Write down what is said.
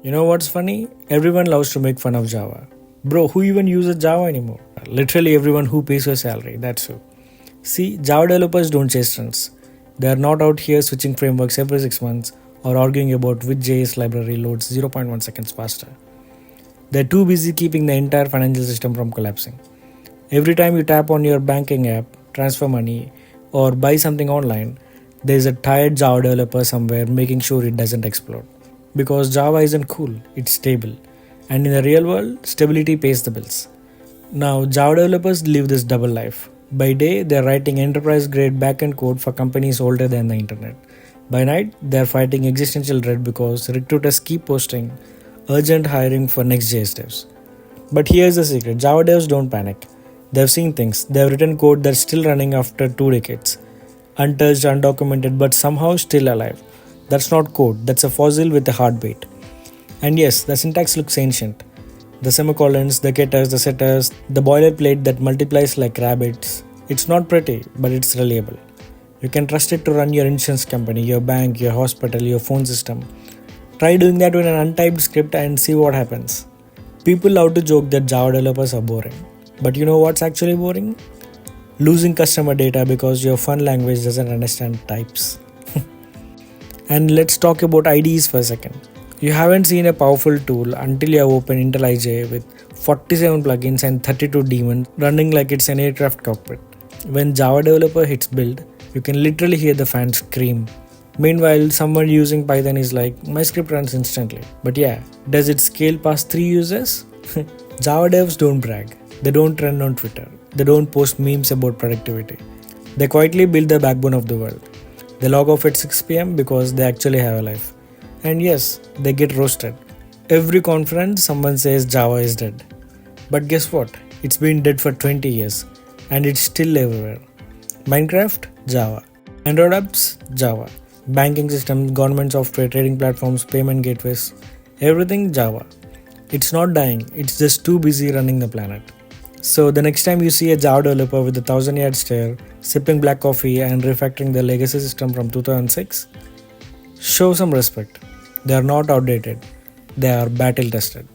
You know what's funny? Everyone loves to make fun of Java. Bro, who even uses Java anymore? Literally everyone who pays your salary, that's who. See, Java developers don't chase trends. They are not out here switching frameworks every 6 months or arguing about which JS library loads zero point 0.1 seconds faster. They're too busy keeping the entire financial system from collapsing. Every time you tap on your banking app, transfer money, or buy something online, there's a tired Java developer somewhere making sure it doesn't explode. Because Java isn't cool, it's stable. And in the real world, stability pays the bills. Now, Java developers live this double life. By day, they're writing enterprise grade backend code for companies older than the internet. By night, they're fighting existential dread because recruiters keep posting urgent hiring for Next.js devs. But here's the secret, Java devs don't panic. They've seen things, they've written code that's still running after 2 decades. Untouched, undocumented, but somehow still alive. That's not code, that's a fossil with a heartbeat. And yes, the syntax looks ancient. The semicolons, the getters, the setters, the boilerplate that multiplies like rabbits. It's not pretty, but it's reliable. You can trust it to run your insurance company, your bank, your hospital, your phone system. Try doing that with an untyped script and see what happens. People love to joke that Java developers are boring. But you know what's actually boring? Losing customer data because your fun language doesn't understand types. And let's talk about IDEs for a second. You haven't seen a powerful tool until you have opened IntelliJ with 47 plugins and 32 daemons running like it's an aircraft cockpit. When Java developer hits build, you can literally hear the fans scream. Meanwhile, someone using Python is like, my script runs instantly. But yeah, does it scale past 3 users? Java devs don't brag. They don't trend on Twitter. They don't post memes about productivity. They quietly build the backbone of the world. They log off at 6 pm because they actually have a life. And yes, they get roasted. Every conference, someone says Java is dead. But guess what? It's been dead for 20 years. And it's still everywhere. Minecraft? Java. Android apps? Java. Banking systems, government software, trading platforms, payment gateways. Everything Java. It's not dying. It's just too busy running the planet. So the next time you see a Java developer with a 1000-yard stare, sipping black coffee and refactoring the legacy system from 2006, show some respect. They are not outdated. They are battle tested.